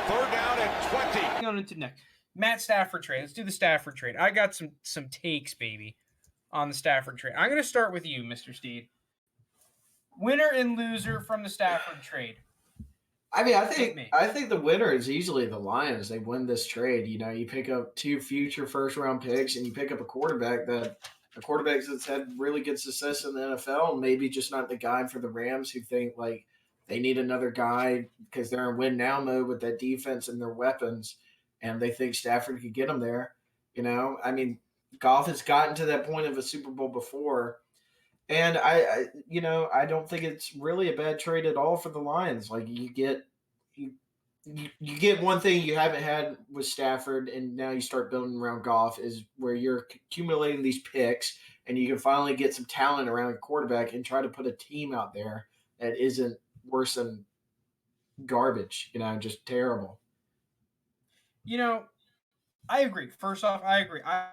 Third down and 20. On into next. Matt Stafford trade. Let's do the Stafford trade. I got some takes, baby, on the Stafford trade. I'm going to start with you, Mr. Steed. Winner and loser from the Stafford trade. I mean, I think the winner is easily the Lions. They win this trade. You know, you pick up 2 future first round picks, and you pick up a quarterback that's had really good success in the NFL, and maybe just not the guy for the Rams who think like they need another guy because they're in win now mode with that defense and their weapons, and they think Stafford could get them there. You know, I mean, Goff has gotten to that point of a Super Bowl before. And I don't think it's really a bad trade at all for the Lions. Like you get one thing you haven't had with Stafford, and now you start building around Goff is where you're accumulating these picks, and you can finally get some talent around a quarterback and try to put a team out there that isn't worse than garbage. You know, just terrible. You know, I agree. First off, I agree. I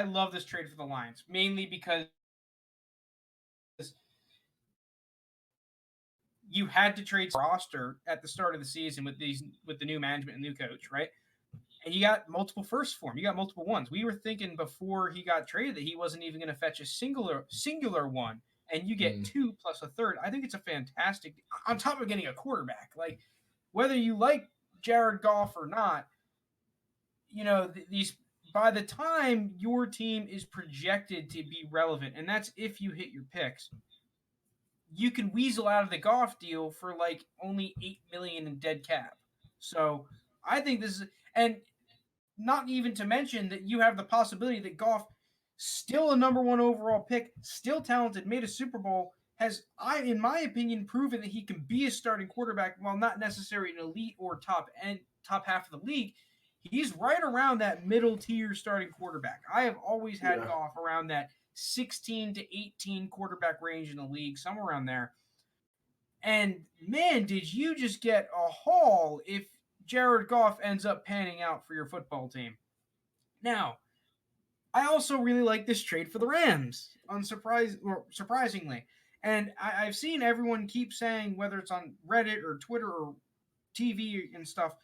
love this trade for the Lions, mainly because you had to trade roster at the start of the season with the new management and new coach, right? And you got multiple firsts for him. You got multiple ones. We were thinking before he got traded that he wasn't even going to fetch a singular one, and you get 2 plus a third. I think it's a fantastic. On top of getting a quarterback, like whether you like Jared Goff or not, you know these. By the time your team is projected to be relevant, and that's if you hit your picks, you can weasel out of the Goff deal for like only $8 million in dead cap. So I think this is, and not even to mention that you have the possibility that Goff, still a number 1 overall pick, still talented, made a Super Bowl, has, in my opinion, proven that he can be a starting quarterback while not necessarily an elite or top half of the league. He's right around that middle tier starting quarterback. I have always had Goff around that 16 to 18 quarterback range in the league, somewhere around there. And man, did you just get a haul if Jared Goff ends up panning out for your football team. Now, I also really like this trade for the Rams, surprisingly. And I've seen everyone keep saying, whether it's on Reddit or Twitter or TV and stuff,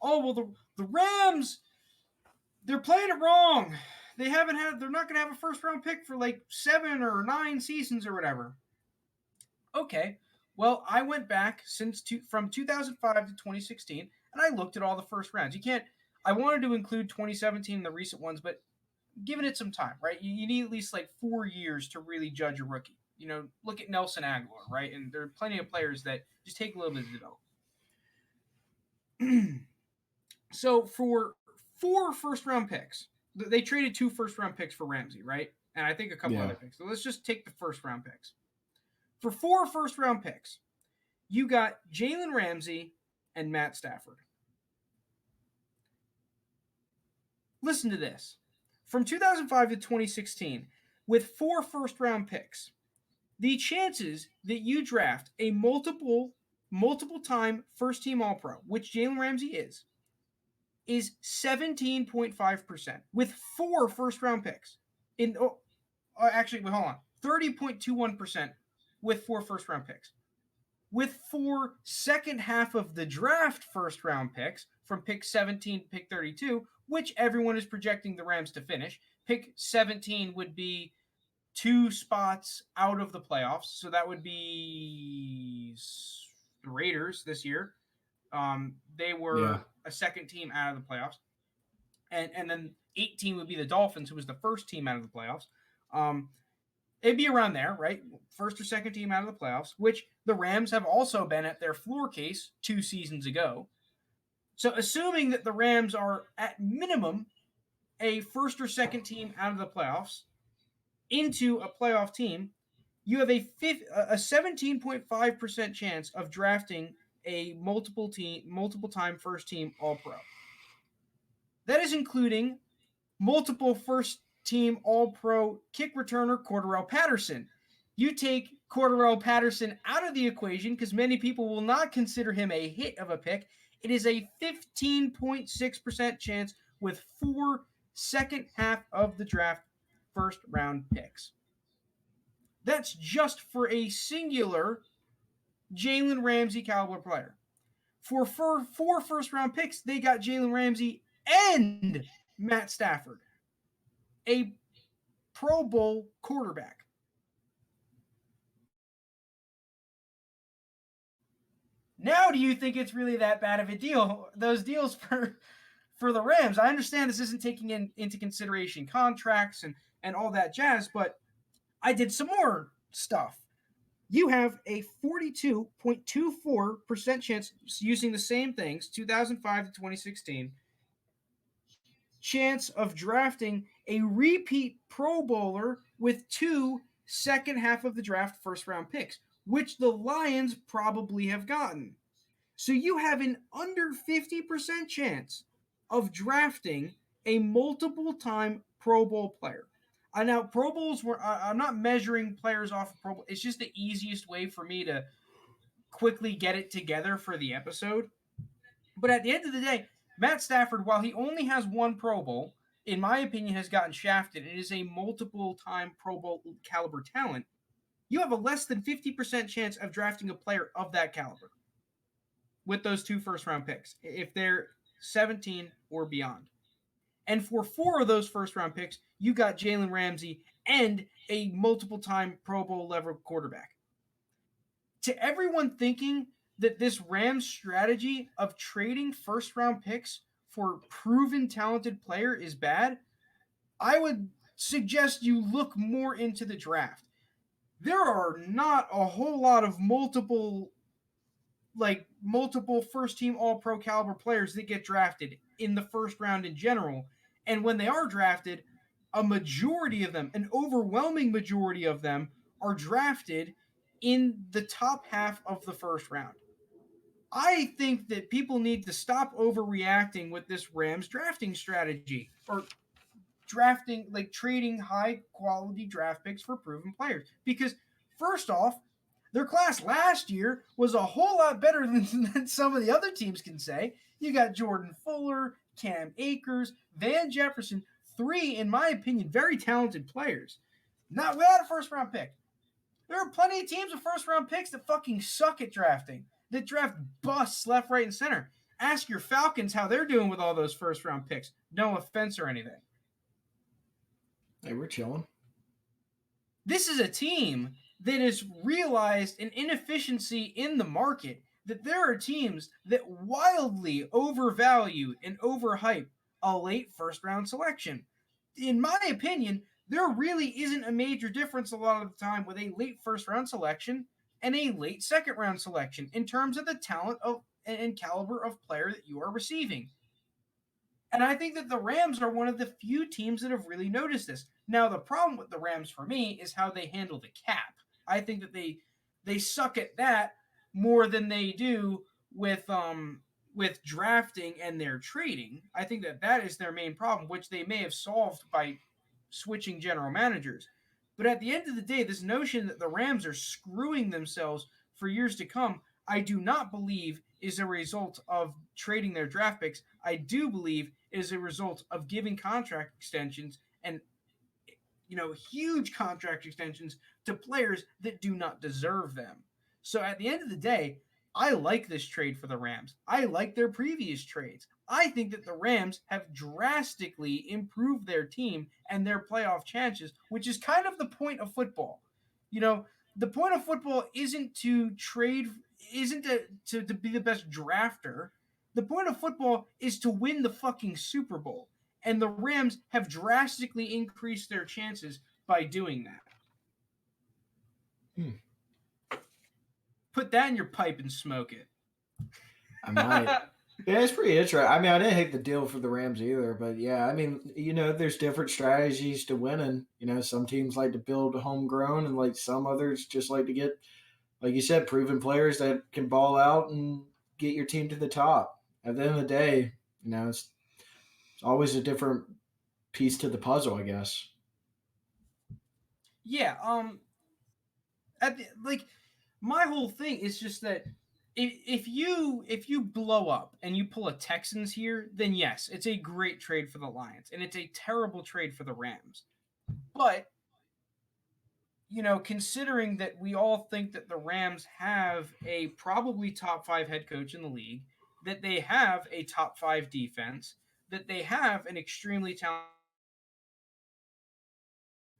oh, well, the Rams, they're playing it wrong. They're not going to have a first round pick for like 7 or 9 seasons or whatever. Okay. Well, I went back from 2005 to 2016, and I looked at all the first rounds. I wanted to include 2017 and the recent ones, but giving it some time, right? You need at least like 4 years to really judge a rookie. You know, look at Nelson Aguilar, right? And there are plenty of players that just take a little bit to develop. So for 4 first-round picks, they traded 2 first-round picks for Ramsey, right? And I think a couple other picks. So let's just take the first-round picks. For 4 first-round picks, you got Jalen Ramsey and Matt Stafford. Listen to this. From 2005 to 2016, with 4 first-round picks, the chances that you draft a multiple-time first-team All-Pro, which Jalen Ramsey is 17.5% with 4 first-round picks. Hold on. 30.21% with 4 first-round picks. With 4 second half of the draft first-round picks from pick 17 to pick 32, which everyone is projecting the Rams to finish. Pick 17 would be 2 spots out of the playoffs, so that would be the Raiders this year. They were a second team out of the playoffs. And then 18 would be the Dolphins, who was the first team out of the playoffs. It'd be around there, right? First or second team out of the playoffs, which the Rams have also been at their floor case 2 seasons ago. So assuming that the Rams are at minimum a first or second team out of the playoffs into a playoff team, you have a 17.5% chance of drafting a multiple-time first-team All-Pro. That is including multiple first-team All-Pro kick returner Cordarrelle Patterson. You take Cordarrelle Patterson out of the equation because many people will not consider him a hit of a pick. It is a 15.6% chance with 4 second half of the draft first-round picks. That's just for a singular Jalen Ramsey caliber player. For four first-round picks, they got Jalen Ramsey and Matt Stafford, a Pro Bowl quarterback. Now, do you think it's really that bad of a deal? Those deals for the Rams. I understand this isn't taking into consideration contracts and all that jazz, but I did some more stuff. You have a 42.24% chance using the same things, 2005 to 2016, chance of drafting a repeat Pro Bowler with 2 second half of the draft first round picks, which the Lions probably have gotten. So you have an under 50% chance of drafting a multiple time Pro Bowl player. Now, Pro Bowls I'm not measuring players off of Pro Bowl. It's just the easiest way for me to quickly get it together for the episode. But at the end of the day, Matt Stafford, while he only has one Pro Bowl, in my opinion, has gotten shafted and is a multiple time Pro Bowl caliber talent. You have a less than 50% chance of drafting a player of that caliber with those 2 first round picks if they're 17 or beyond. And for 4 of those first round picks, you got Jalen Ramsey and a multiple time Pro Bowl level quarterback. To everyone thinking that this Rams strategy of trading first round picks for proven talented player is bad, I would suggest you look more into the draft. There are not a whole lot of multiple first team all pro caliber players that get drafted in the first round in general. And when they are drafted, a majority of them, an overwhelming majority of them, are drafted in the top half of the first round. I think that people need to stop overreacting with this Rams drafting strategy or trading high quality draft picks for proven players. Because first off, their class last year was a whole lot better than some of the other teams can say. You got Jordan Fuller, Cam Akers, Van Jefferson, 3, in my opinion, very talented players. Not without a first round pick. There are plenty of teams with first round picks that fucking suck at drafting, that draft busts left, right, and center. Ask your Falcons how they're doing with all those first round picks. No offense or anything. Hey, we're chilling. This is a team that has realized an inefficiency in the market, that there are teams that wildly overvalue and overhype a late first round selection. In my opinion, there really isn't a major difference a lot of the time with a late first round selection and a late second round selection in terms of the talent of and caliber of player that you are receiving. And I think that the Rams are one of the few teams that have really noticed this. Now, the problem with the Rams for me is how they handle the cap. I think that they suck at that more than they do with drafting and their trading. I think that is their main problem, which they may have solved by switching general managers. But at the end of the day, this notion that the Rams are screwing themselves for years to come, I do not believe is a result of trading their draft picks. I do believe it is a result of giving contract extensions and huge contract extensions to players that do not deserve them. So at the end of the day, I like this trade for the Rams. I like their previous trades. I think that the Rams have drastically improved their team and their playoff chances, which is kind of the point of football. The point of football isn't to trade, isn't to be the best drafter. The point of football is to win the fucking Super Bowl. And the Rams have drastically increased their chances by doing that. Put that in your pipe and smoke it. I might. Yeah, it's pretty interesting. I mean, I didn't hate the deal for the Rams either, but yeah, I mean, there's different strategies to winning. Some teams like to build homegrown, and like some others just like to get, like you said, proven players that can ball out and get your team to the top. At the end of the day, it's always a different piece to the puzzle, I guess. Yeah. My whole thing is just that if you blow up and you pull a Texans here, then yes, it's a great trade for the Lions, and it's a terrible trade for the Rams. But considering that we all think that the Rams have a probably top 5 head coach in the league, that they have a top 5 defense, that they have an extremely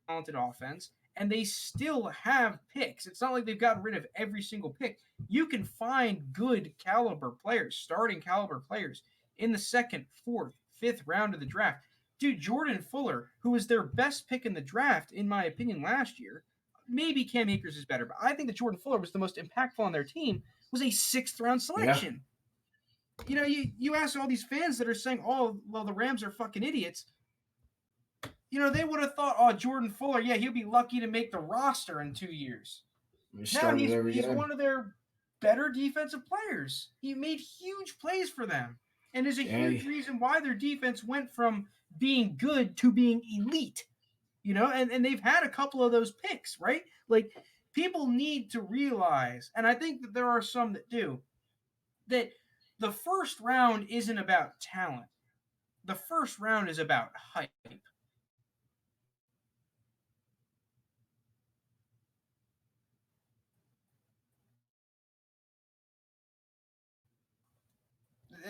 talented offense, and they still have picks. It's not like they've gotten rid of every single pick. You can find good caliber players, starting caliber players, in the second, fourth, fifth round of the draft. Dude, Jordan Fuller, who was their best pick in the draft, in my opinion, last year, maybe Cam Akers is better, but I think that Jordan Fuller was the most impactful on their team, was a sixth-round selection. Yeah. You know, you ask all these fans that are saying, oh, well, the Rams are fucking idiots. You know, they would have thought, oh, Jordan Fuller, yeah, he'll be lucky to make the roster in 2 years. Now he's one of their better defensive players. He made huge plays for them and is a huge reason why their defense went from being good to being elite. You know, and they've had a couple of those picks, right? Like, people need to realize, and I think that there are some that do, that the first round isn't about talent. The first round is about hype.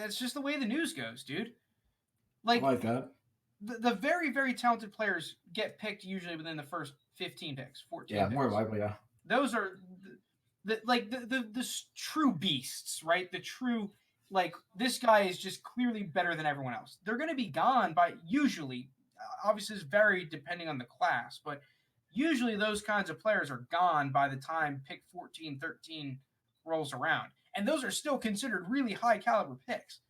It's just the way the news goes, dude. Like, I like that. The very, very talented players get picked usually within the first 15 picks, 14 Yeah, picks. more likely, yeah. Those are the true beasts, right? The true, like, this guy is just clearly better than everyone else. They're going to be gone by, usually, obviously it's varied depending on the class, but usually those kinds of players are gone by the time pick 14, 13 rolls around. And those are still considered really high caliber picks.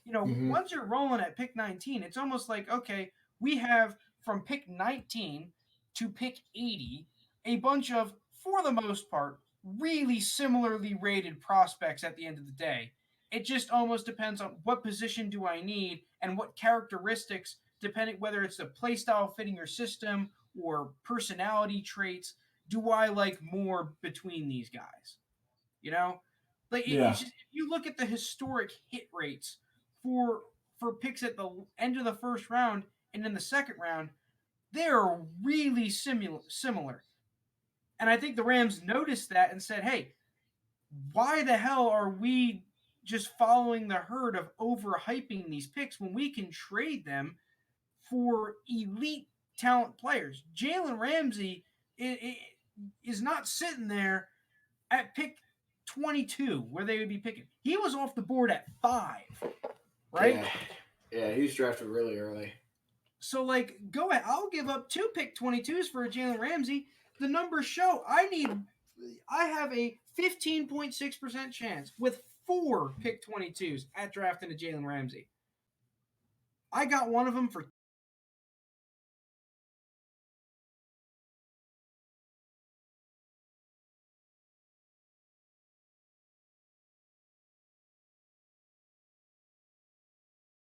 You know, once you're rolling at pick 19, it's almost like, okay, we have from pick 19 to pick 80 a bunch of, for the most part, really similarly rated prospects at the end of the day. It just almost depends on what position do I need and what characteristics, depending whether it's the play style fitting your system or personality traits, do I like more between these guys? You know? Like, it's just, if you look at the historic hit rates for picks at the end of the first round and in the second round, they're really similar. And I think the Rams noticed that and said, hey, why the hell are we just following the herd of overhyping these picks when we can trade them for elite talent players? Jalen Ramsey is not sitting there at pick 22 where they would be picking. He was off the board at 5, right? Yeah, he was drafted really early. So, like, go ahead. I'll give up 2 pick 22s for a Jalen Ramsey. The numbers show I have a 15.6% chance with 4 pick 22s at drafting a Jalen Ramsey. I got one of them for